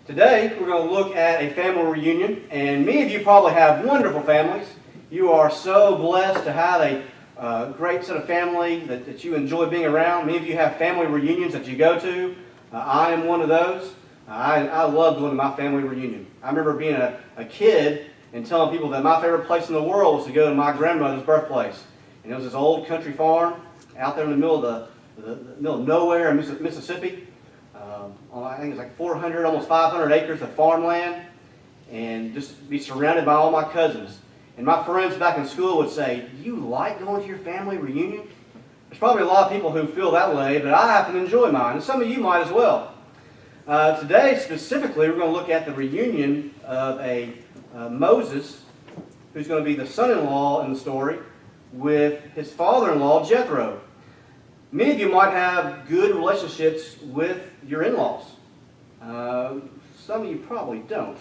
Today, we're going to look at a family reunion, and many of you probably have wonderful families. You are so blessed to have a great set of family that you enjoy being around. Many of you have family reunions that you go to. I am one of those. I love going to my family reunion. I remember being a kid and telling people that my favorite place in the world was to go to my grandmother's birthplace. And it was this old country farm out there in the middle of the middle of nowhere in Mississippi. I think it's like 400, almost 500 acres of farmland, and just be surrounded by all my cousins. And my friends back in school would say, "Do you like going to your family reunion?" There's probably a lot of people who feel that way, but I happen to enjoy mine, and some of you might as well. Today, specifically, we're going to look at the reunion of Moses, who's going to be the son-in-law in the story, with his father-in-law, Jethro. Many of you might have good relationships with your in-laws. Some of you probably don't.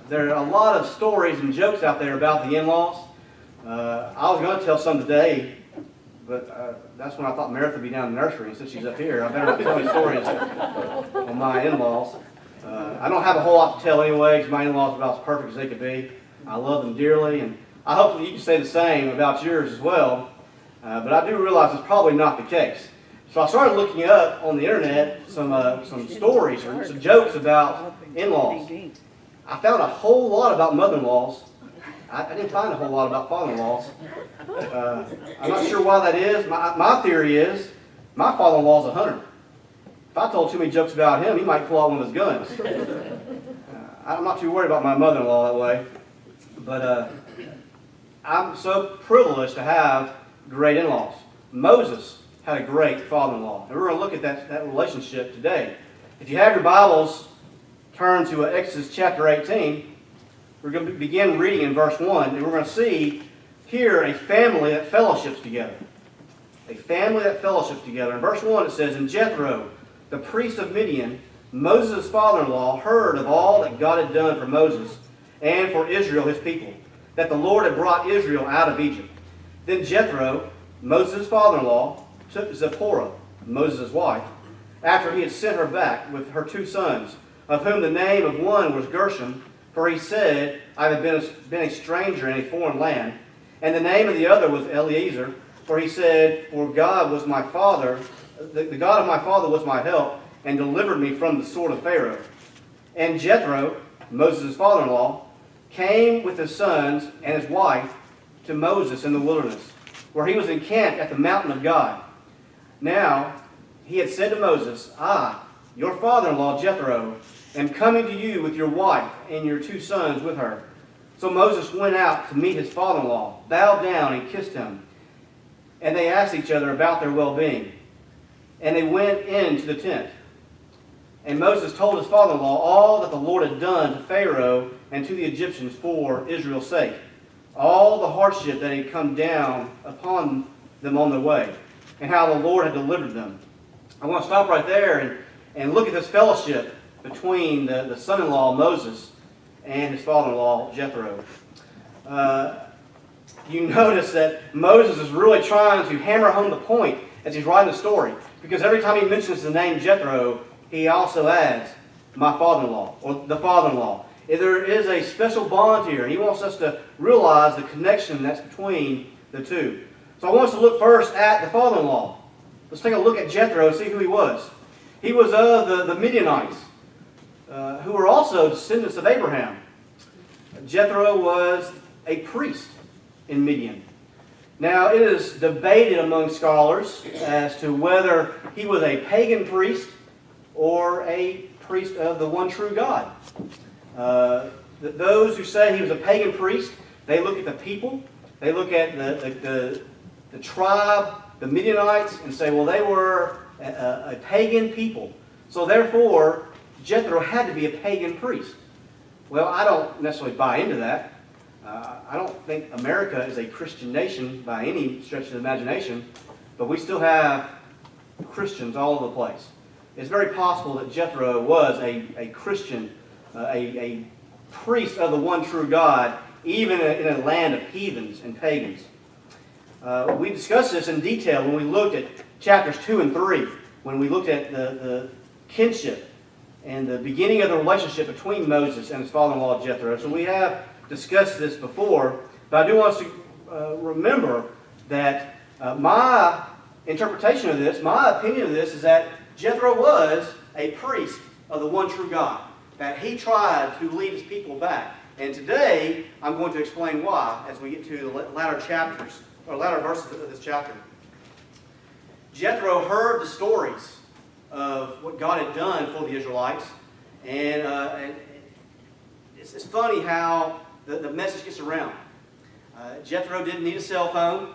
There are a lot of stories and jokes out there about the in-laws. I was going to tell some today, but that's when I thought Meredith would be down in the nursery, and since she's up here, I better not tell any stories on my in-laws. I don't have a whole lot to tell anyway, because my in-laws are about as perfect as they could be. I love them dearly, and I hope that you can say the same about yours as well. But I do realize it's probably not the case. So I started looking up on the internet some stories or some jokes about in-laws. I found a whole lot about mother-in-laws. I didn't find a whole lot about father-in-laws. I'm not sure why that is. My theory is my father-in-law's a hunter. If I told too many jokes about him, he might pull out one of his guns. I'm not too worried about my mother-in-law that way. But I'm so privileged to have great in-laws. Moses had a great father-in-law. And we're going to look at that relationship today. If you have your Bibles, turn to Exodus chapter 18. We're going to begin reading in verse 1. And we're going to see here a family that fellowships together. A family that fellowships together. In verse 1 it says, "And Jethro, the priest of Midian, Moses' father-in-law, heard of all that God had done for Moses and for Israel his people, that the Lord had brought Israel out of Egypt. Then Jethro, Moses' father-in-law, took Zipporah, Moses' wife, after he had sent her back with her 2 sons, of whom the name of one was Gershom, for he said, I have been a stranger in a foreign land. And the name of the other was Eliezer, for he said, For God was my father, the God of my father was my help, and delivered me from the sword of Pharaoh. And Jethro, Moses' father-in-law, came with his sons and his wife to Moses in the wilderness, where he was encamped at the mountain of God. Now he had said to Moses, I, your father-in-law Jethro, am coming to you with your wife and your 2 sons with her. So Moses went out to meet his father-in-law, bowed down and kissed him. And they asked each other about their well-being. And they went into the tent. And Moses told his father-in-law all that the Lord had done to Pharaoh and to the Egyptians for Israel's sake, all the hardship that had come down upon them on their way, and how the Lord had delivered them. I want to stop right there and look at this fellowship between the son-in-law Moses and his father-in-law Jethro. You notice that Moses is really trying to hammer home the point as he's writing the story, because every time he mentions the name Jethro, he also adds my father-in-law, or the father-in-law. There is a special bond here, and he wants us to realize the connection that's between the two. So I want us to look first at the father-in-law. Let's take a look at Jethro and see who he was. He was of the Midianites, who were also descendants of Abraham. Jethro was a priest in Midian. Now, it is debated among scholars as to whether he was a pagan priest or a priest of the one true God. Those who say he was a pagan priest, they look at the people, they look at the tribe, the Midianites, and say, well, they were a pagan people. So therefore, Jethro had to be a pagan priest. Well, I don't necessarily buy into that. I don't think America is a Christian nation by any stretch of the imagination, but we still have Christians all over the place. It's very possible that Jethro was a Christian, a priest of the one true God, even in a land of heathens and pagans. We discussed this in detail when we looked at chapters 2 and 3, when we looked at the kinship and the beginning of the relationship between Moses and his father-in-law Jethro. So we have discussed this before, but I do want us to remember that my interpretation of this, my opinion of this, is that Jethro was a priest of the one true God, that he tried to lead his people back. And today, I'm going to explain why as we get to the latter chapters, or latter verses of this chapter. Jethro heard the stories of what God had done for the Israelites, and it's funny how the message gets around. Jethro didn't need a cell phone.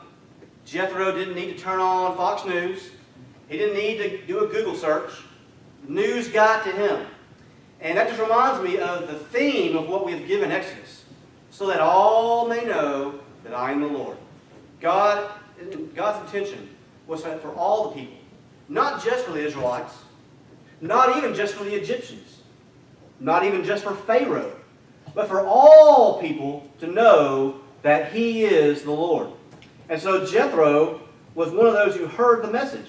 Jethro didn't need to turn on Fox News. He didn't need to do a Google search. News got to him. And that just reminds me of the theme of what we have given Exodus. So that all may know that I am the Lord. God's intention was for all the people. Not just for the Israelites. Not even just for the Egyptians. Not even just for Pharaoh. But for all people to know that He is the Lord. And so Jethro was one of those who heard the message.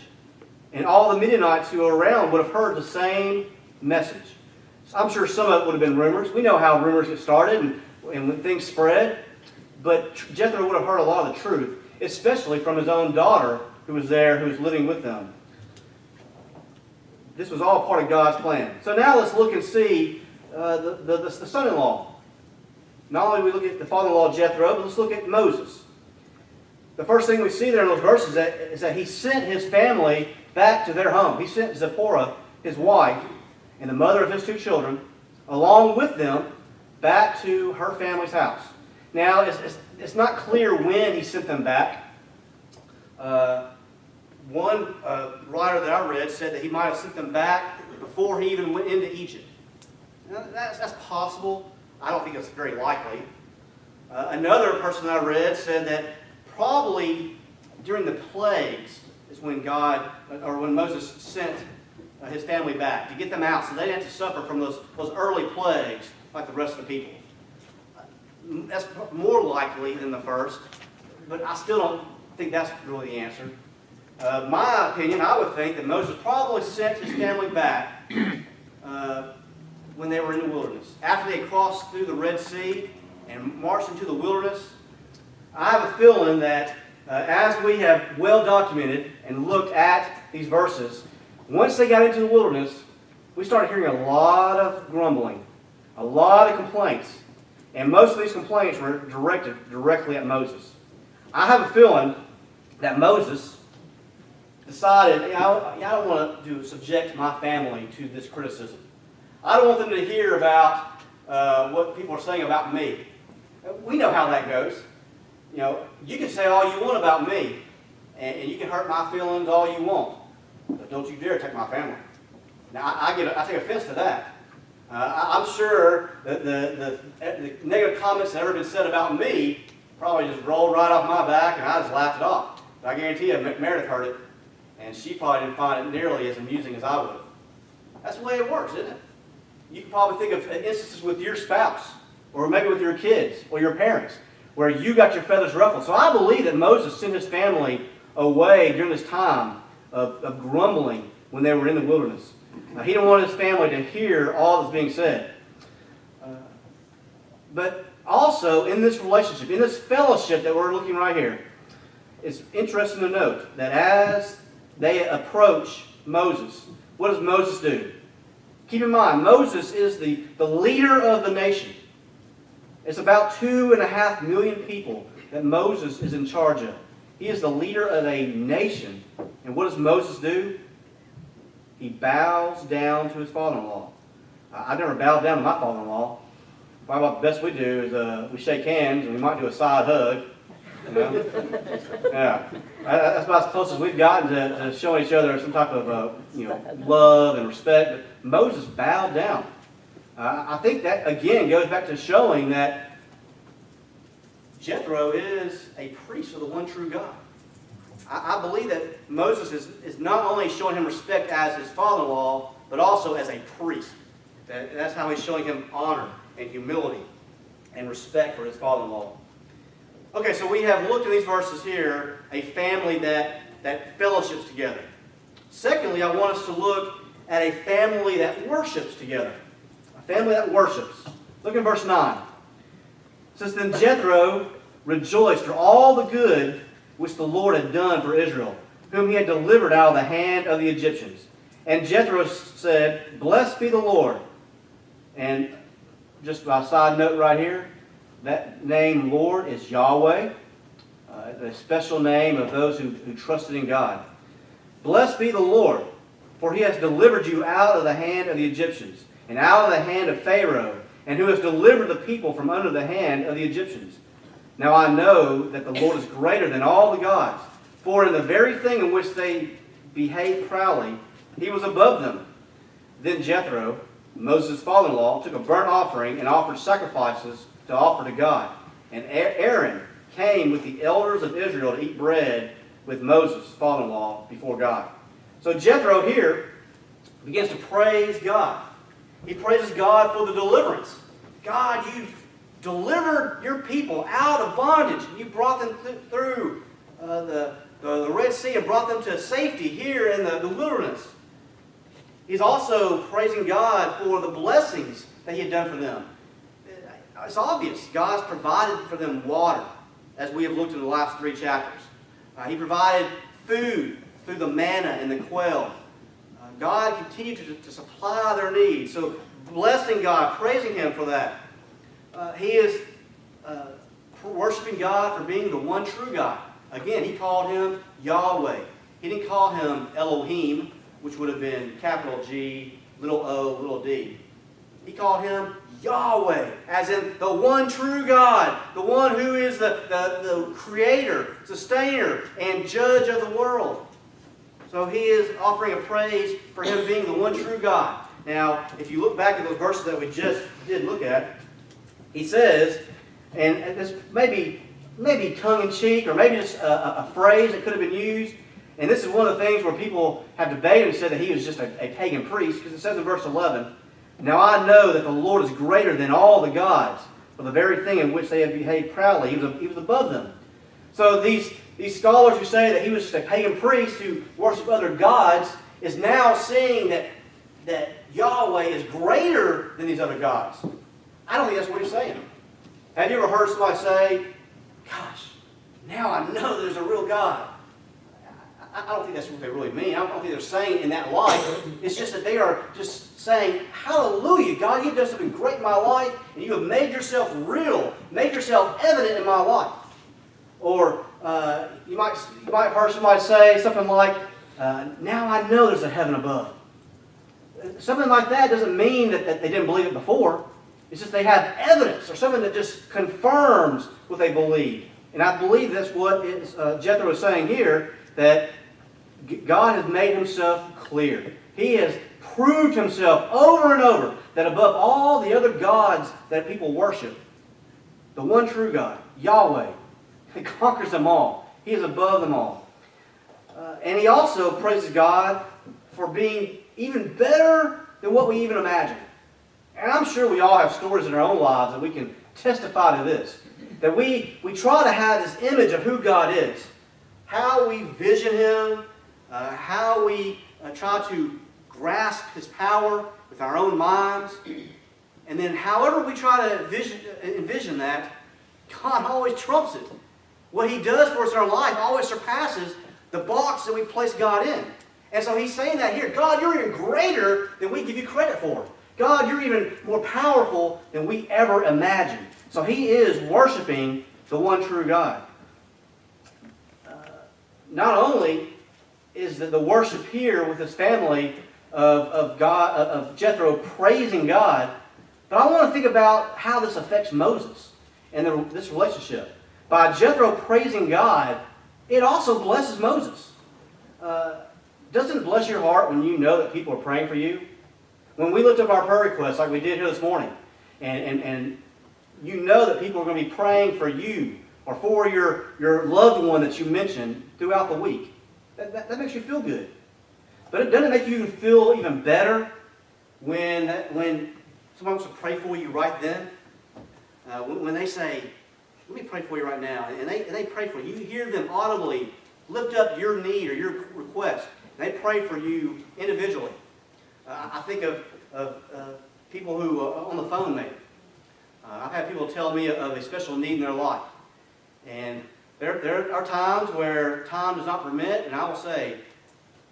And all the Midianites who were around would have heard the same message. So I'm sure some of it would have been rumors. We know how rumors get started and when things spread. But Jethro would have heard a lot of the truth, especially from his own daughter who was there, who was living with them. This was all part of God's plan. So now let's look and see the son-in-law. Not only do we look at the father-in-law Jethro, but let's look at Moses. The first thing we see there in those verses is that he sent his family back to their home. He sent Zipporah, his wife, and the mother of his two children, along with them, back to her family's house. Now, it's not clear when he sent them back. One writer that I read said that he might have sent them back before he even went into Egypt. Now, that's possible. I don't think that's very likely. Another person I read said that probably during the plagues is when when Moses sent his family back to get them out so they didn't have to suffer from those early plagues like the rest of the people. That's more likely than the first, but I still don't think that's really the answer. My opinion, I would think that Moses probably sent his family back when they were in the wilderness. After they crossed through the Red Sea and marched into the wilderness, I have a feeling that as we have well documented and looked at these verses, once they got into the wilderness, we started hearing a lot of grumbling, a lot of complaints. And most of these complaints were directed directly at Moses. I have a feeling that Moses decided, I don't want to subject my family to this criticism. I don't want them to hear about what people are saying about me. We know how that goes. You know, you can say all you want about me, and you can hurt my feelings all you want, but don't you dare take my family. Now, I take offense to that. I'm sure that the negative comments that ever been said about me probably just rolled right off my back, and I just laughed it off. But I guarantee you, Meredith heard it, and she probably didn't find it nearly as amusing as I would have. That's the way it works, isn't it? You can probably think of instances with your spouse, or maybe with your kids, or your parents, where you got your feathers ruffled. So I believe that Moses sent his family away during this time of grumbling when they were in the wilderness. He didn't want his family to hear all that's being said. But also in this relationship, in this fellowship that we're looking right here, it's interesting to note that as they approach Moses, what does Moses do? Keep in mind, Moses is the leader of the nation. It's about 2.5 million people that Moses is in charge of. He is the leader of a nation. And what does Moses do? He bows down to his father-in-law. I've never bowed down to my father-in-law. Probably about the best we do is we shake hands and we might do a side hug. You know? Yeah. That's about as close as we've gotten to showing each other some type of love and respect. But Moses bowed down. I think that, again, goes back to showing that Jethro is a priest of the one true God. I believe that Moses is not only showing him respect as his father-in-law, but also as a priest. That's how he's showing him honor and humility and respect for his father-in-law. Okay, so we have looked at these verses here, a family that fellowships together. Secondly, I want us to look at a family that worships together. A family that worships. Look in verse 9. It says, Then Jethro rejoiced for all the good which the Lord had done for Israel, whom he had delivered out of the hand of the Egyptians. And Jethro said, Blessed be the Lord. And just a side note right here, that name Lord is Yahweh, a special name of those who trusted in God. Blessed be the Lord, for he has delivered you out of the hand of the Egyptians, and out of the hand of Pharaoh, and who has delivered the people from under the hand of the Egyptians. Now I know that the Lord is greater than all the gods, for in the very thing in which they behaved proudly, he was above them. Then Jethro, Moses' father-in-law, took a burnt offering and offered sacrifices to offer to God. And Aaron came with the elders of Israel to eat bread with Moses' father-in-law before God. So Jethro here begins to praise God. He praises God for the deliverance. God, you delivered your people out of bondage. You brought them through the Red Sea and brought them to safety here in the wilderness. He's also praising God for the blessings that he had done for them. It's obvious. God's provided for them water, as we have looked in the last 3 chapters. He provided food through the manna and the quail. God continued to supply their needs. So blessing God, praising him for that. He is worshiping God for being the one true God. Again, he called him Yahweh. He didn't call him Elohim, which would have been capital G, little o, little d. He called him Yahweh, as in the one true God, the one who is the creator, sustainer, and judge of the world. So he is offering a praise for him being the one true God. Now, if you look back at those verses that we just did look at, he says, and this maybe tongue-in-cheek, or maybe just a phrase that could have been used, and this is one of the things where people have debated and said that he was just a pagan priest, because it says in verse 11, Now I know that the Lord is greater than all the gods, for the very thing in which they have behaved proudly, he was above them. So these scholars who say that he was just a pagan priest who worshiped other gods is now seeing that Yahweh is greater than these other gods. I don't think that's what he's saying. Have you ever heard somebody say, Gosh, now I know there's a real God? I don't think that's what they really mean. I don't think they're saying in that light. It's just that they are just saying, Hallelujah, God, you've done something great in my life, and you have made yourself real, made yourself evident in my life. Or you might have heard somebody say something like, Now I know there's a heaven above. Something like that doesn't mean that they didn't believe it before. It's just they have evidence, or something that just confirms what they believe. And I believe that's what Jethro is saying here, that God has made himself clear. He has proved himself over and over that above all the other gods that people worship, the one true God, Yahweh, he conquers them all. He is above them all. And he also praises God for being even better than what we even imagine. And I'm sure we all have stories in our own lives that we can testify to this. That we try to have this image of who God is. How we vision him, how we try to grasp his power with our own minds. And then however we try to envision that, God always trumps it. What he does for us in our life always surpasses the box that we place God in. And so he's saying that here. God, you're even greater than we give you credit for. God, you're even more powerful than we ever imagined. So he is worshiping the one true God. Not only is the worship here with his family of Jethro praising God, but I want to think about how this affects Moses and this relationship. By Jethro praising God, it also blesses Moses. Doesn't it bless your heart when you know that people are praying for you? When we looked up our prayer requests like we did here this morning, and you know that people are going to be praying for you or for your loved one that you mentioned throughout the week, that makes you feel good. But it doesn't make you feel even better when someone wants to pray for you right then. When they say, let me pray for you right now, and they pray for you. You hear them audibly lift up your need or your request. And they pray for you individually. I think of people who are on the phone maybe. I've had people tell me of a special need in their life. And there are times where time does not permit, and I will say,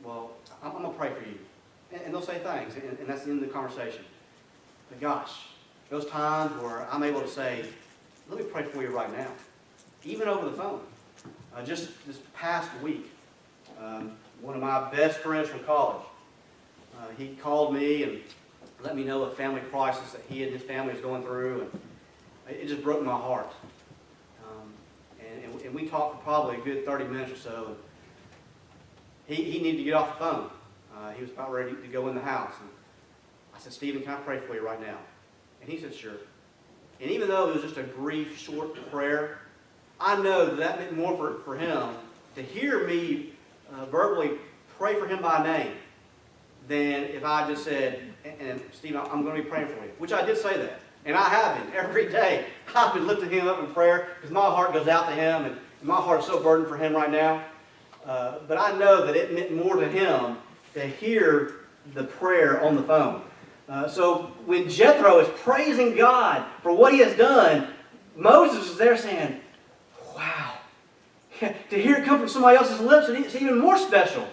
well, I'm going to pray for you. And they'll say thanks, and that's the end of the conversation. But gosh, those times where I'm able to say, let me pray for you right now, even over the phone. Just this past week, one of my best friends from college, he called me and let me know a family crisis that he and his family was going through, and it just broke my heart. And we talked for probably a good 30 minutes or so. He needed to get off the phone. He was about ready to go in the house. And I said, Stephen, can I pray for you right now? And he said, sure. And even though it was just a brief, short prayer, I know that meant more for him to hear me verbally pray for him by name than if I just said, and Stephen, I'm going to be praying for you. Which I did say that. And I have been every day. I've been lifting him up in prayer because my heart goes out to him, and my heart is so burdened for him right now. But I know that it meant more to him to hear the prayer on the phone. So when Jethro is praising God for what he has done, Moses is there saying, wow. To hear it come from somebody else's lips, it's even more special.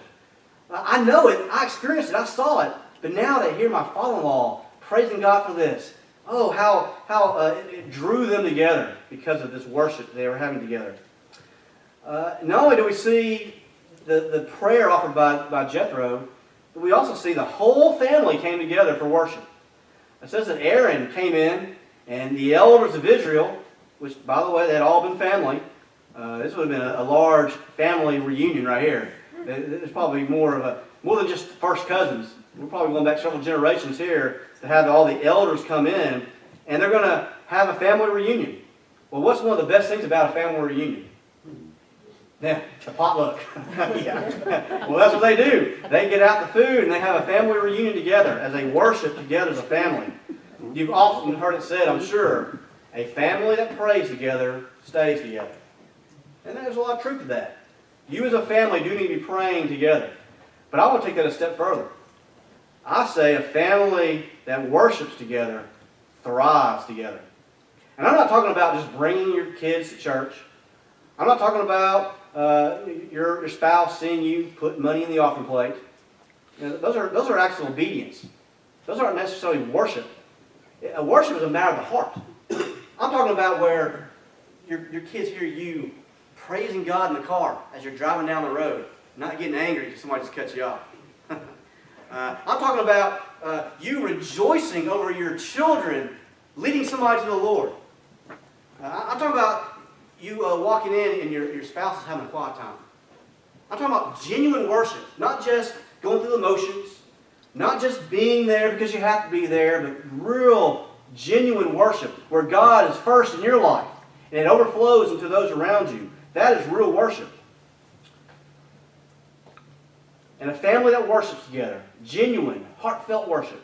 I know it. I experienced it. I saw it. But now to hear my father-in-law praising God for this, oh, how it drew them together because of this worship they were having together. Not only do we see the prayer offered by Jethro, but we also see the whole family came together for worship. It says that Aaron came in, and the elders of Israel, which, by the way, they had all been family. This would have been a large family reunion right here. There's probably more than just first cousins. We're probably going back several generations here to have all the elders come in, and they're going to have a family reunion. Well, what's one of the best things about a family reunion? Yeah, the potluck. Yeah. Well, that's what they do. They get out the food and they have a family reunion together as they worship together as a family. You've often heard it said, I'm sure, a family that prays together stays together. And there's a lot of truth to that. You as a family do need to be praying together. But I want to take that a step further. I say a family that worships together thrives together. And I'm not talking about just bringing your kids to church. I'm not talking about your spouse seeing you put money in the offering plate. You know, those are acts of obedience. Those aren't necessarily worship. Worship is a matter of the heart. I'm talking about where your kids hear you praising God in the car as you're driving down the road, not getting angry because somebody just cuts you off. I'm talking about you rejoicing over your children leading somebody to the Lord. I'm talking about you walking in and your spouse is having a quiet time. I'm talking about genuine worship, not just going through the motions, not just being there because you have to be there, but real, genuine worship where God is first in your life and it overflows into those around you. That is real worship. And a family that worships together, genuine, heartfelt worship,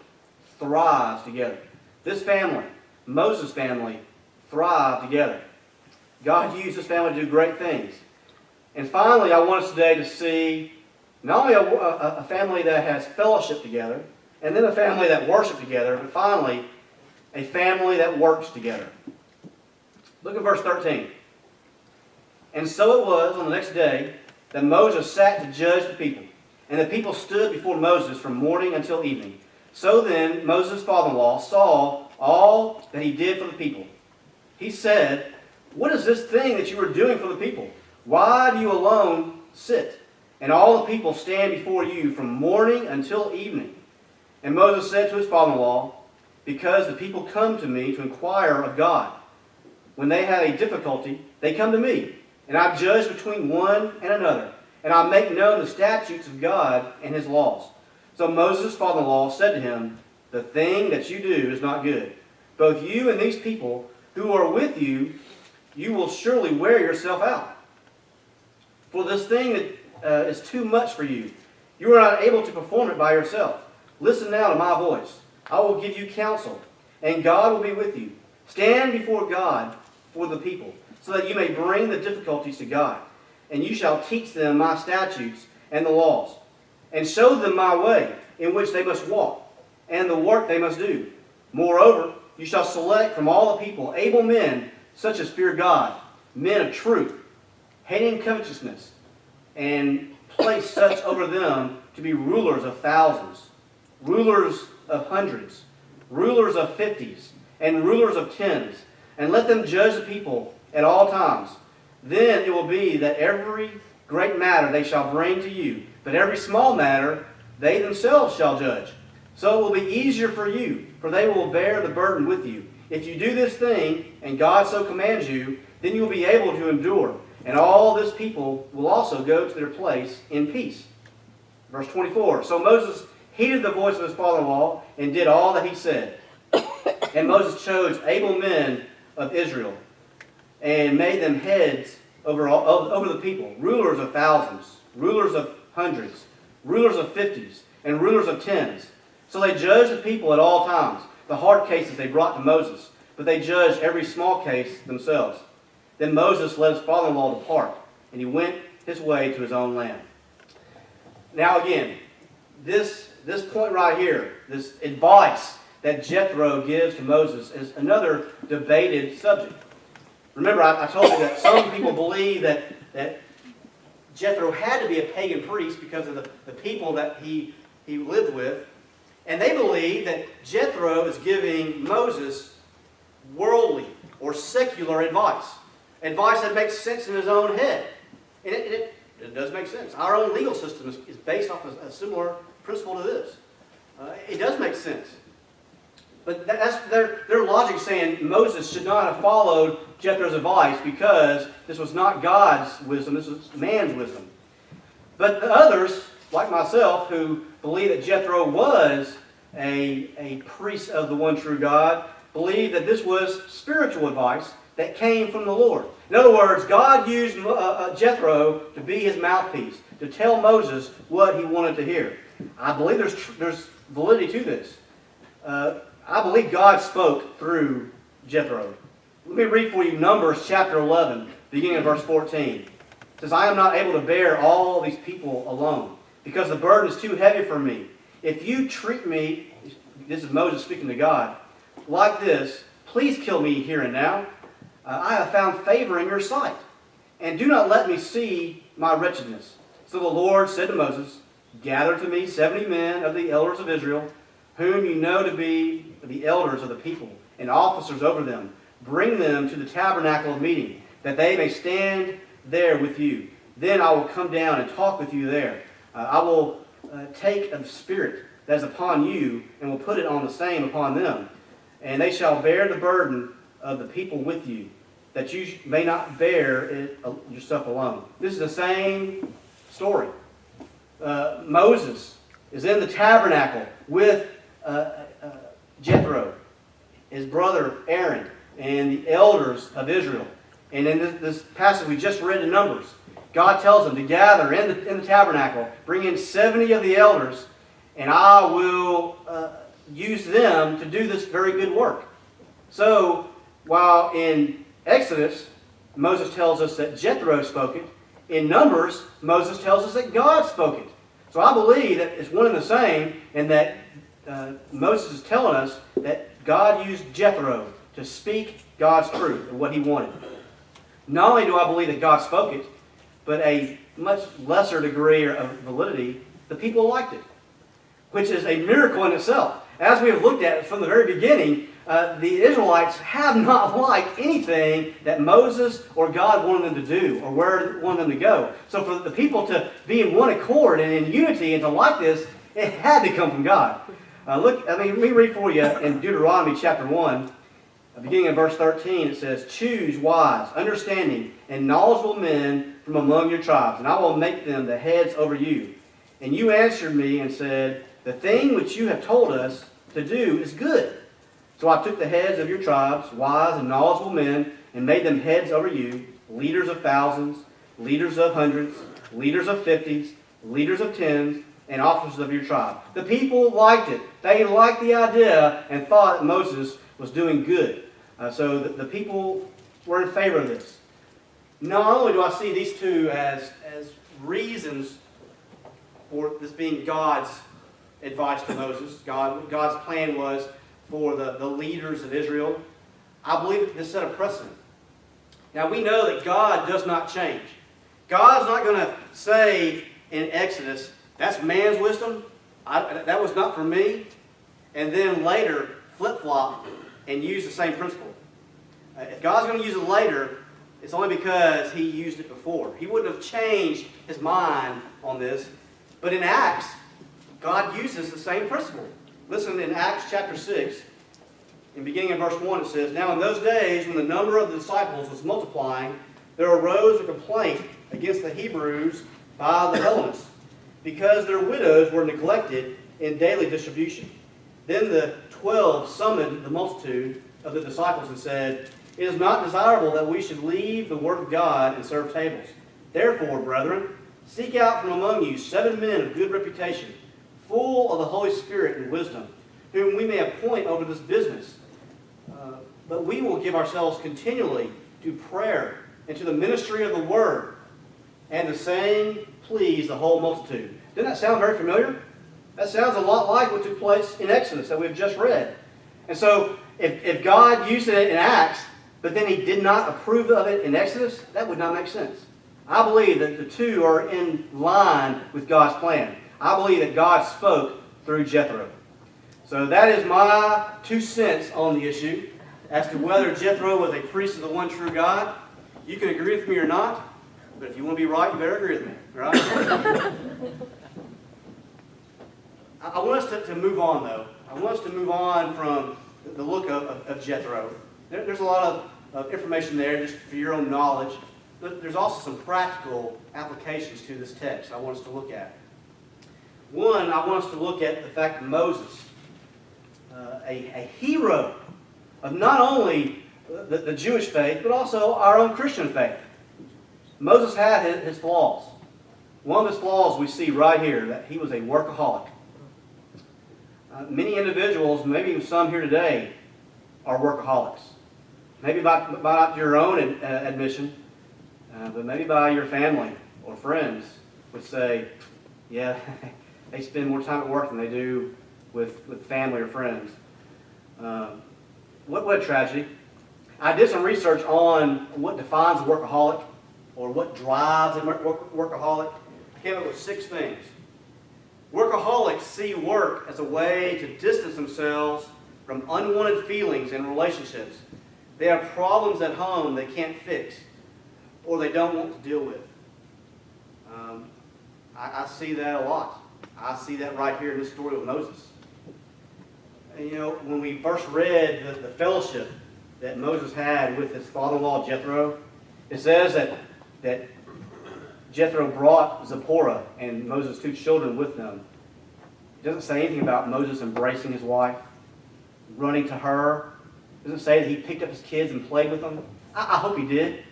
thrives together. This family, Moses' family, thrived together. God used this family to do great things. And finally, I want us today to see not only a family that has fellowship together, and then a family that worship together, but finally, a family that works together. Look at verse 13. And so it was on the next day that Moses sat to judge the people. And the people stood before Moses from morning until evening. So then Moses' father-in-law saw all that he did for the people. He said, "What is this thing that you are doing for the people? Why do you alone sit? And all the people stand before you from morning until evening." And Moses said to his father-in-law, "Because the people come to me to inquire of God. When they have a difficulty, they come to me, and I judge between one and another, and I make known the statutes of God and his laws." So Moses' father-in-law said to him, "The thing that you do is not good. Both you and these people who are with you, you will surely wear yourself out. For this thing that is too much for you. You are not able to perform it by yourself. Listen now to my voice. I will give you counsel, and God will be with you. Stand before God for the people, so that you may bring the difficulties to God. And you shall teach them my statutes and the laws, and show them my way in which they must walk. and the work they must do. Moreover, you shall select from all the people able men, such as fear God, men of truth, hating covetousness, and place such over them to be rulers of thousands, rulers of hundreds, rulers of fifties, and rulers of tens, and let them judge the people at all times. Then it will be that every great matter they shall bring to you, but every small matter they themselves shall judge. So it will be easier for you, for they will bear the burden with you. If you do this thing, and God so commands you, then you will be able to endure, and all this people will also go to their place in peace. Verse 24, so Moses heeded the voice of his father-in-law and did all that he said. And Moses chose able men of Israel and made them heads over the people, rulers of thousands, rulers of hundreds, rulers of fifties, and rulers of tens. So they judged the people at all times. The hard cases they brought to Moses, but they judged every small case themselves. Then Moses let his father-in-law depart, and he went his way to his own land. Now again, this point right here, this advice that Jethro gives to Moses is another debated subject. Remember, I told you that some people believe that Jethro had to be a pagan priest because of the people that he lived with. And they believe that Jethro is giving Moses worldly or secular advice. Advice that makes sense in his own head. And it does make sense. Our own legal system is based off of a similar principle to this. It does make sense. But that's their logic saying Moses should not have followed Jethro's advice because this was not God's wisdom, this was man's wisdom. But the others, like myself, who believe that Jethro was a priest of the one true God, believe that this was spiritual advice that came from the Lord. In other words, God used Jethro to be his mouthpiece, to tell Moses what he wanted to hear. I believe there's validity to this. I believe God spoke through Jethro. Let me read for you Numbers chapter 11, beginning of verse 14. It says, I am not able to bear all these people alone, because the burden is too heavy for me. If you treat me, this is Moses speaking to God, like this, please kill me here and now. I have found favor in your sight, and do not let me see my wretchedness. So the Lord said to Moses, gather to me 70 men of the elders of Israel, whom you know to be the elders of the people, and officers over them. Bring them to the tabernacle of meeting, that they may stand there with you. Then I will come down and talk with you there. I will take of the Spirit that is upon you, and will put it on the same upon them. And they shall bear the burden of the people with you, that you may not bear it yourself alone. This is the same story. Moses is in the tabernacle with Jethro, his brother Aaron, and the elders of Israel. And in this passage we just read in Numbers, God tells them to gather in the tabernacle, bring in 70 of the elders, and I will use them to do this very good work. So, while in Exodus, Moses tells us that Jethro spoke it, in Numbers, Moses tells us that God spoke it. So I believe that it's one and the same, and that Moses is telling us that God used Jethro to speak God's truth and what he wanted. Not only do I believe that God spoke it, but a much lesser degree of validity, the people liked it, which is a miracle in itself. As we have looked at from the very beginning, the Israelites have not liked anything that Moses or God wanted them to do or where he wanted them to go. So for the people to be in one accord and in unity and to like this, it had to come from God. Let me read for you in Deuteronomy chapter 1, beginning in verse 13. It says, choose wise, understanding, and knowledgeable men from among your tribes, and I will make them the heads over you. And you answered me and said, the thing which you have told us to do is good. So I took the heads of your tribes, wise and knowledgeable men, and made them heads over you, leaders of thousands, leaders of hundreds, leaders of fifties, leaders of tens, and officers of your tribe. The people liked it. They liked the idea and thought that Moses was doing good. So the people were in favor of this. Not only do I see these two as reasons for this being God's advice to Moses. God's plan was for the leaders of Israel. I believe this set a precedent. Now we know that God does not change. God's not going to say in Exodus, that's man's wisdom, that was not for me, and then later flip-flop and use the same principle. If God's going to use it later, it's only because He used it before. He wouldn't have changed His mind on this. But in Acts, God uses the same principle. Listen, in Acts chapter 6, in beginning in verse 1, it says, "Now in those days, when the number of the disciples was multiplying, there arose a complaint against the Hebrews by the Hellenists, because their widows were neglected in daily distribution. Then the 12 summoned the multitude of the disciples and said, 'It is not desirable that we should leave the word of God and serve tables. Therefore, brethren, seek out from among you 7 men of good reputation, full of the Holy Spirit and wisdom, whom we may appoint over this business. But we will give ourselves continually to prayer and to the ministry of the word.' And the saying pleased the whole multitude." Doesn't that sound very familiar? That sounds a lot like what took place in Exodus that we've just read. And so, if God used it in Acts, but then He did not approve of it in Exodus, that would not make sense. I believe that the two are in line with God's plan. I believe that God spoke through Jethro. So that is my 2 cents on the issue as to whether Jethro was a priest of the one true God. You can agree with me or not, but if you want to be right, you better agree with me, right? I want us to move on, though. I want us to move on from the look of Jethro. There's a lot of information there just for your own knowledge. But there's also some practical applications to this text I want us to look at. One, I want us to look at the fact that Moses, a hero of not only the Jewish faith, but also our own Christian faith. Moses had his flaws. One of his flaws we see right here, that he was a workaholic. Many individuals, maybe even some here today, are workaholics. Maybe by your own admission, but maybe by your family or friends would say, yeah, they spend more time at work than they do with family or friends. What a tragedy. I did some research on what defines a workaholic or what drives a workaholic. I came up with 6 things. Workaholics see work as a way to distance themselves from unwanted feelings and relationships. They have problems at home they can't fix or they don't want to deal with. I see that a lot. I see that right here in the story of Moses. And, you know, when we first read the fellowship that Moses had with his father-in-law Jethro, it says that Jethro brought Zipporah and Moses' 2 children with them. It doesn't say anything about Moses embracing his wife, running to her. It doesn't say that he picked up his kids and played with them. I hope he did,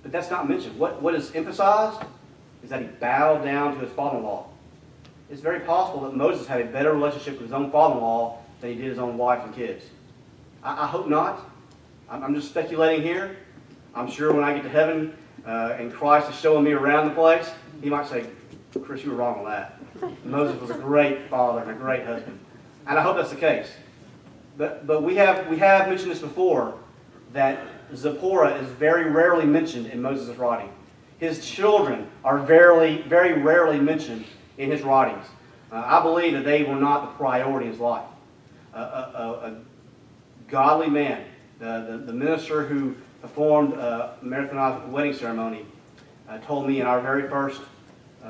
but that's not mentioned. What is emphasized is that he bowed down to his father-in-law. It's very possible that Moses had a better relationship with his own father-in-law than he did his own wife and kids. I hope not. I'm just speculating here. I'm sure when I get to heaven and Christ is showing me around the place, He might say, "Chris, you were wrong on that. Moses was a great father and a great husband." And I hope that's the case. But we have mentioned this before, that Zipporah is very rarely mentioned in Moses' writing. His children are very rarely mentioned in his writings. I believe that they were not the priority in his life. A godly man, the minister who performed a marathonized wedding ceremony, told me in our very first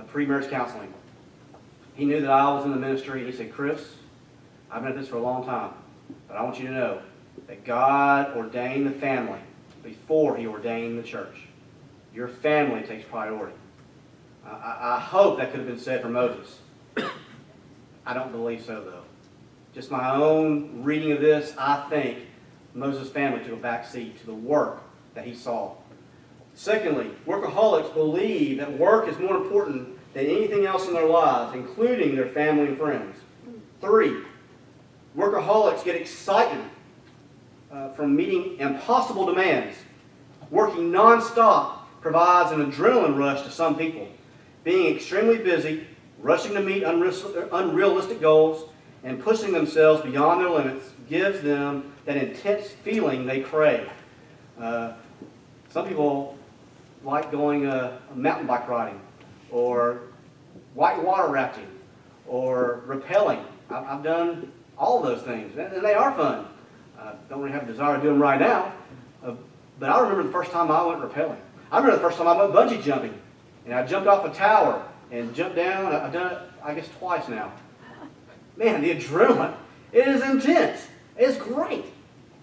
pre-marriage counseling. He knew that I was in the ministry, and he said, "Chris, I've been at this for a long time, but I want you to know that God ordained the family before He ordained the church. Your family takes priority." I hope that could have been said for Moses. I don't believe so, though. Just my own reading of this, I think Moses' family took a back seat to the work that he saw. Secondly, workaholics believe that work is more important than anything else in their lives, including their family and friends. 3, workaholics get excitement from meeting impossible demands. Working non-stop provides an adrenaline rush to some people. Being extremely busy rushing to meet unrealistic goals and pushing themselves beyond their limits gives them that intense feeling they crave. Some people like going mountain bike riding, or whitewater rafting, or rappelling. I've done all of those things, and they are fun. Don't really have a desire to do them right now, but I remember the first time I went rappelling. I remember the first time I went bungee jumping, and I jumped off a tower and jumped down. I've done it, I guess, twice now. Man, the adrenaline, it is intense. It's great.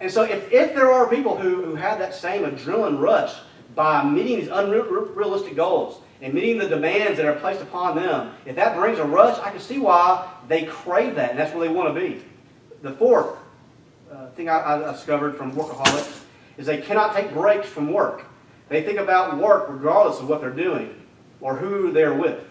And so if there are people who have that same adrenaline rush by meeting these unrealistic goals and meeting the demands that are placed upon them, if that brings a rush, I can see why they crave that, and that's where they want to be. The fourth thing I discovered from workaholics is they cannot take breaks from work. They think about work regardless of what they're doing or who they're with.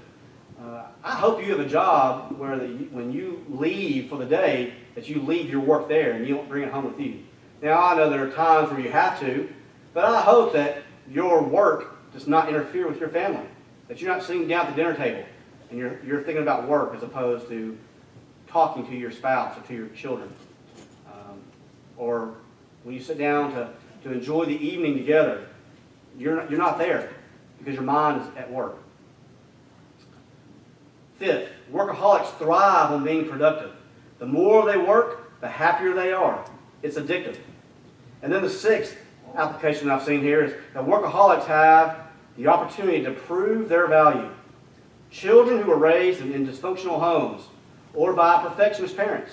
I hope you have a job where when you leave for the day, that you leave your work there and you don't bring it home with you. Now, I know there are times where you have to, but I hope that your work does not interfere with your family, that you're not sitting down at the dinner table and you're thinking about work as opposed to talking to your spouse or to your children. Or when you sit down to enjoy the evening together, you're not there because your mind is at work. Fifth, workaholics thrive on being productive. The more they work, the happier they are. It's addictive. And then the sixth application I've seen here is that workaholics have the opportunity to prove their value. Children who were raised in dysfunctional homes or by perfectionist parents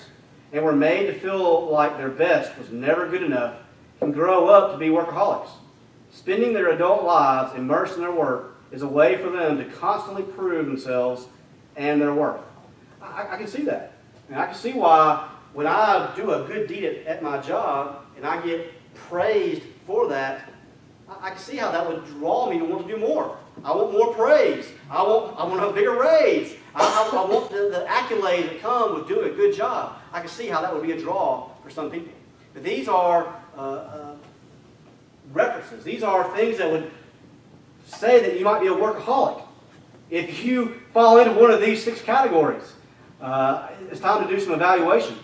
and were made to feel like their best was never good enough can grow up to be workaholics. Spending their adult lives immersed in their work is a way for them to constantly prove themselves and their worth. I can see that. And I can see why when I do a good deed at my job and I get praised for that, I can see how that would draw me to want to do more. I want more praise. I want a bigger raise. I want the accolades that come with doing a good job. I can see how that would be a draw for some people. But these are references. These are things that would say that you might be a workaholic. If you fall into one of these 6 categories, it's time to do some evaluation.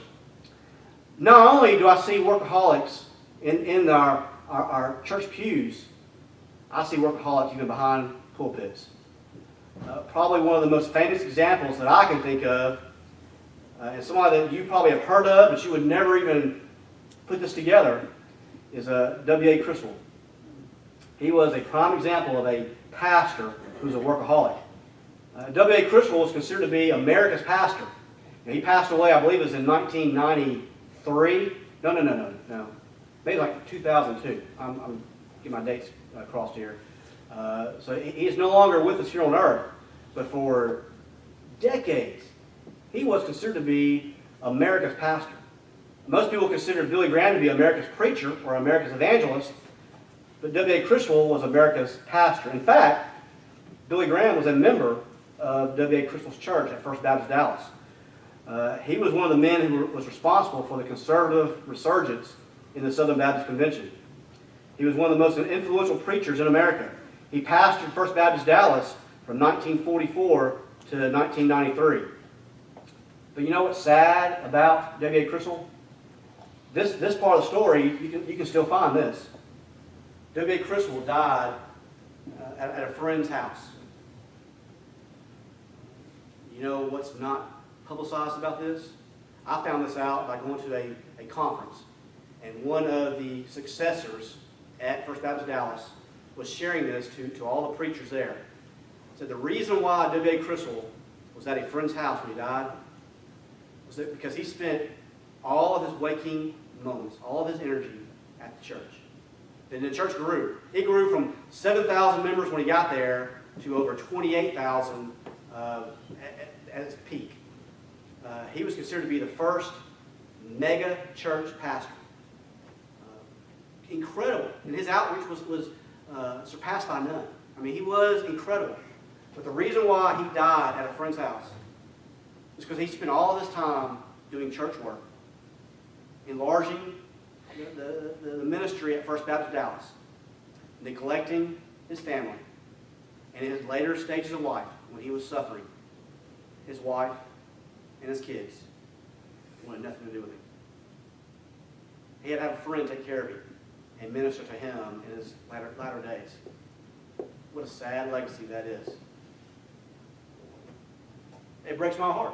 Not only do I see workaholics in our church pews, I see workaholics even behind pulpits. Probably one of the most famous examples that I can think of, and somebody that you probably have heard of, but you would never even put this together, is W.A. Criswell. He was a prime example of a pastor who's a workaholic. W.A. Criswell was considered to be America's pastor. And he passed away, I believe it was in 1993. No. Maybe like 2002. I'm getting my dates crossed here. So he is no longer with us here on earth. But for decades, he was considered to be America's pastor. Most people consider Billy Graham to be America's preacher or America's evangelist. But W.A. Criswell was America's pastor. In fact, Billy Graham was a member of W.A. Criswell's church at First Baptist Dallas. He was one of the men who was responsible for the conservative resurgence in the Southern Baptist Convention. He was one of the most influential preachers in America. He pastored First Baptist Dallas from 1944 to 1993. But you know what's sad about W.A. Criswell? This part of the story, you can still find this. W.A. Criswell died at a friend's house. You know what's not publicized about this? I found this out by going to a conference. And one of the successors at First Baptist Dallas was sharing this to all the preachers there. Said the reason why W.A. Criswell was at a friend's house when he died was that because he spent all of his waking moments, all of his energy at the church. And the church grew. It grew from 7,000 members when he got there to over 28,000 at its peak. He was considered to be the first mega church pastor. Incredible. And his outreach was surpassed by none. I mean, he was incredible. But the reason why he died at a friend's house is because he spent all of his time doing church work, enlarging the ministry at First Baptist Dallas, neglecting his family, and in his later stages of life, when he was suffering, his wife, and his kids. He wanted nothing to do with him. He had to have a friend take care of him and minister to him in his latter days. What a sad legacy that is. It breaks my heart.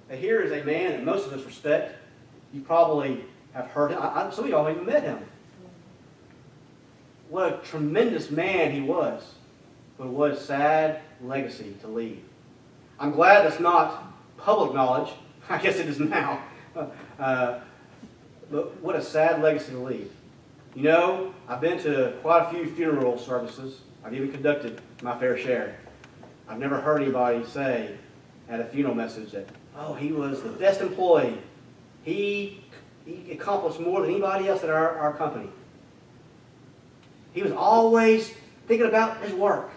Now, here is a man that most of us respect. You probably have heard him. Some of y'all have even met him. What a tremendous man he was. But what a sad legacy to leave. I'm glad that's not public knowledge. I guess it is now. But what a sad legacy to leave. You know, I've been to quite a few funeral services. I've even conducted my fair share. I've never heard anybody say at a funeral message that, oh, he was the best employee. He accomplished more than anybody else at our company. He was always thinking about his work.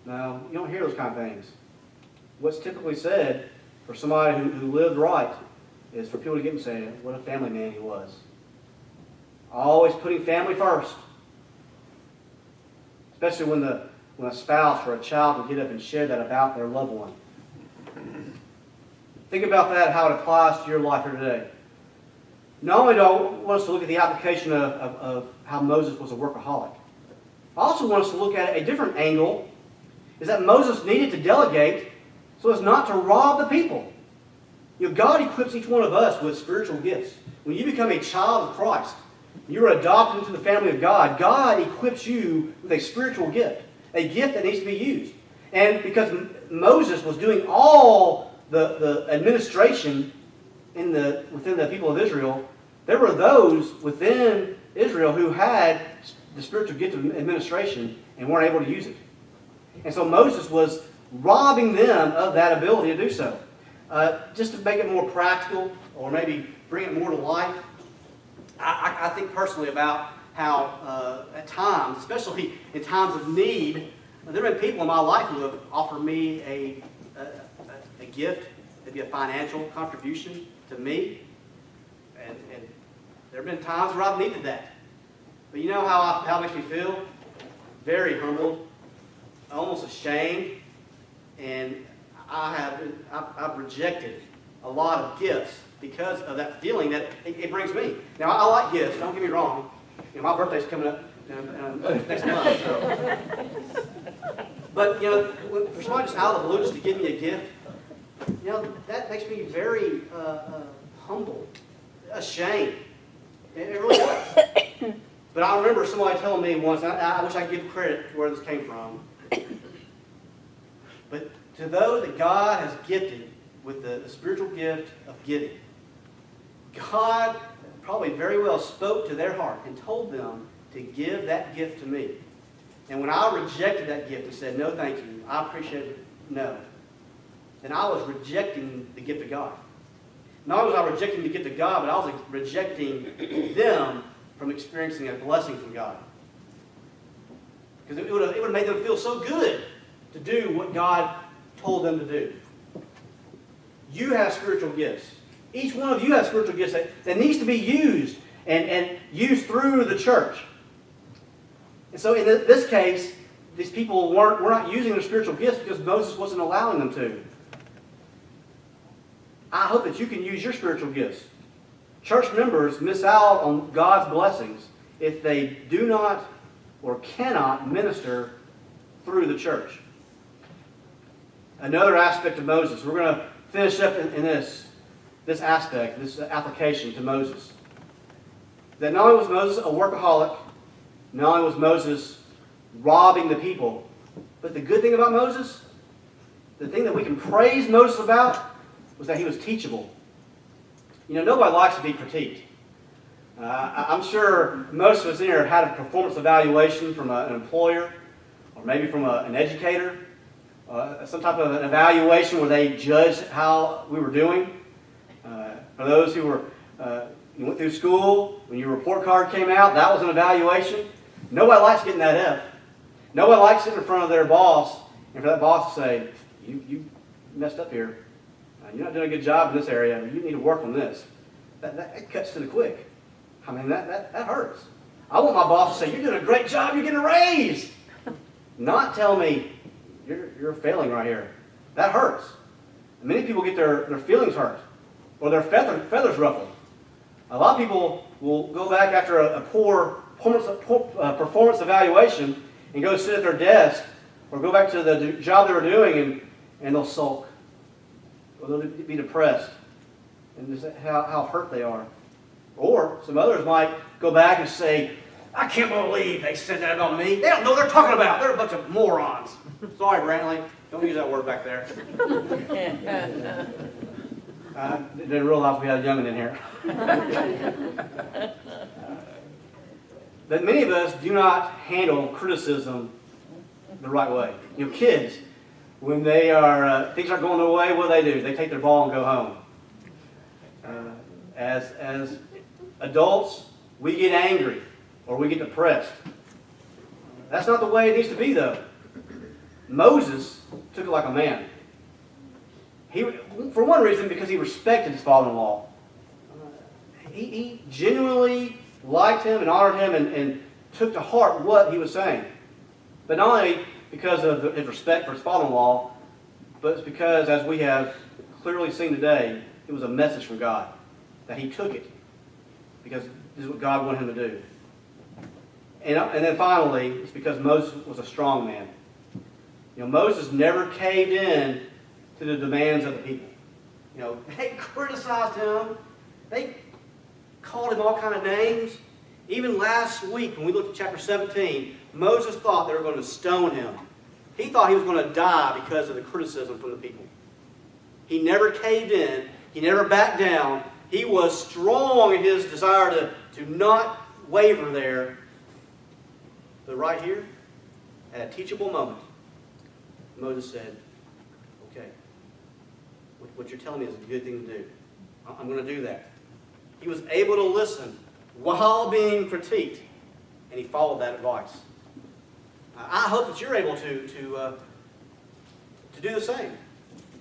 No, you don't hear those kind of things. What's typically said for somebody who lived right is for people to get and say, what a family man he was. Always putting family first. Especially when a spouse or a child can get up and share that about their loved one. Think about that, how it applies to your life here today. Not only do I want us to look at the application of how Moses was a workaholic, I also want us to look at a different angle, is that Moses needed to delegate so as not to rob the people. You know, God equips each one of us with spiritual gifts. When you become a child of Christ, you are adopted into the family of God, God equips you with a spiritual gift, a gift that needs to be used. And because Moses was doing all the administration within the people of Israel, there were those within Israel who had the spiritual gift of administration and weren't able to use it. And so Moses was robbing them of that ability to do so. Just to make it more practical, or maybe bring it more to life, I think personally about how at times, especially in times of need, there have been people in my life who have offered me a gift, maybe a financial contribution to me. And there have been times where I've needed that. But you know how it makes me feel? Very humbled, almost ashamed, and I've rejected a lot of gifts because of that feeling that it brings me. Now, I like gifts, don't get me wrong. You know, my birthday's coming up next month. So. But, you know, for somebody just out of the blue just to give me a gift, you know, that makes me very humble, ashamed. It really does. But I remember somebody telling me once, and I wish I could give credit to where this came from, but to those that God has gifted with the spiritual gift of giving, God probably very well spoke to their heart and told them to give that gift to me. And when I rejected that gift and said, no, thank you, I appreciate it, no, then I was rejecting the gift of God. Not only was I rejecting the gift of God, but I was rejecting them from experiencing a blessing from God. Because it would have made them feel so good to do what God told them to do. You have spiritual gifts. Each one of you has spiritual gifts that needs to be used and used through the church. And so in this case, these people were not using their spiritual gifts because Moses wasn't allowing them to. I hope that you can use your spiritual gifts. Church members miss out on God's blessings if they do not or cannot minister through the church. Another aspect of Moses, we're going to finish up in this aspect, this application to Moses. That not only was Moses a workaholic, not only was Moses robbing the people, but the good thing about Moses, the thing that we can praise Moses about, was that he was teachable. You know, nobody likes to be critiqued. I'm sure most of us in here have had a performance evaluation from an employer, or maybe from an educator, some type of an evaluation where they judged how we were doing. For those who you went through school, when your report card came out, that was an evaluation. Nobody likes getting that F. Nobody likes sitting in front of their boss, and for that boss to say, you messed up here. You're not doing a good job in this area. You need to work on this. That cuts to the quick. I mean, that hurts. I want my boss to say, you're doing a great job, you're getting a raise. Not tell me, you're failing right here. That hurts. And many people get their feelings hurt or their feathers ruffled. A lot of people will go back after a poor performance evaluation and go sit at their desk or go back to the job they were doing and they'll sulk. Or they'll be depressed and just how hurt they are. Or some others might go back and say, I can't believe they said that about me. They don't know what they're talking about. They're a bunch of morons. Sorry, Brantley. Don't use that word back there. I didn't realize we had a young'un in here. That many of us do not handle criticism the right way. Kids, when they are things aren't going their way, what do? They take their ball and go home. As adults, we get angry or we get depressed. That's not the way it needs to be, though. Moses took it like a man. For one reason, because he respected his father-in-law. He genuinely liked him and honored him and took to heart what he was saying. But not only because of his respect for his father-in-law, but it's because, as we have clearly seen today, it was a message from God. That he took it. Because this is what God wanted him to do. And then finally, it's because Moses was a strong man. Moses never caved in to the demands of the people. They criticized him. They called him all kind of names. Even last week, when we looked at chapter 17, Moses thought they were going to stone him. He thought he was going to die because of the criticism from the people. He never caved in. He never backed down. He was strong in his desire to not waver there. But right here, at a teachable moment, Moses said, okay, what you're telling me is a good thing to do. I'm going to do that. He was able to listen while being critiqued, and he followed that advice. I hope that you're able to do the same.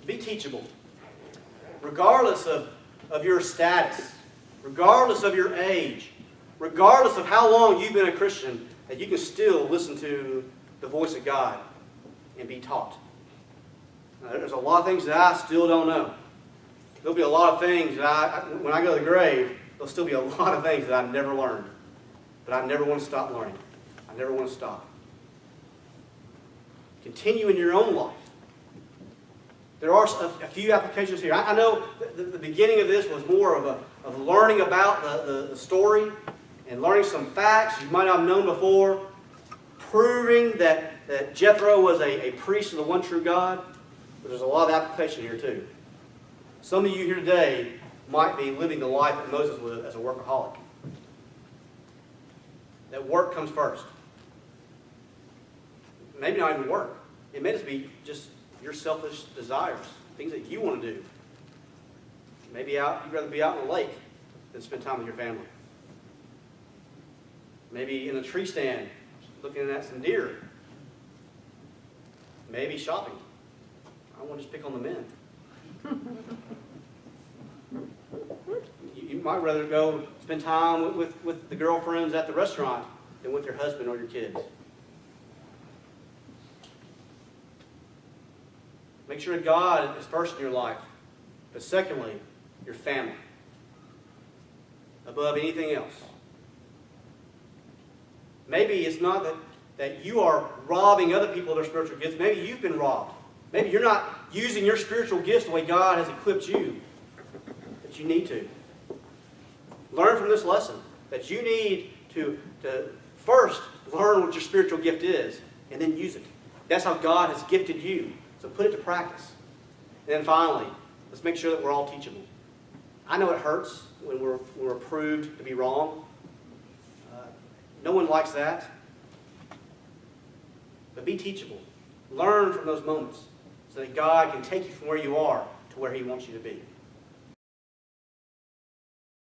Be teachable. Regardless of your status, regardless of your age, regardless of how long you've been a Christian, that you can still listen to the voice of God and be taught. There's a lot of things that I still don't know. There'll be a lot of things that when I go to the grave, there'll still be a lot of things that I never learned. But I never want to stop learning. I never want to stop. Continue in your own life. There are a few applications here. I know the beginning of this was more of learning about the story and learning some facts you might not have known before, proving that Jethro was a priest of the one true God. But there's a lot of application here too. Some of you here today might be living the life that Moses lived as a workaholic. That work comes first. Maybe not even work. It may just be just your selfish desires, things that you want to do. Maybe you'd rather be out in the lake than spend time with your family. Maybe in a tree stand, looking at some deer. Maybe shopping. I don't want to just pick on the men. You might rather go spend time with the girlfriends at the restaurant than with your husband or your kids. Make sure God is first in your life, but secondly, your family, above anything else. Maybe it's not that you are robbing other people of their spiritual gifts. Maybe you've been robbed. Maybe you're not using your spiritual gifts the way God has equipped you, but you need to. Learn from this lesson that you need to first learn what your spiritual gift is and then use it. That's how God has gifted you. So put it to practice. And then finally, let's make sure that we're all teachable. I know it hurts when we're proved to be wrong. No one likes that. But be teachable. Learn from those moments so that God can take you from where you are to where He wants you to be.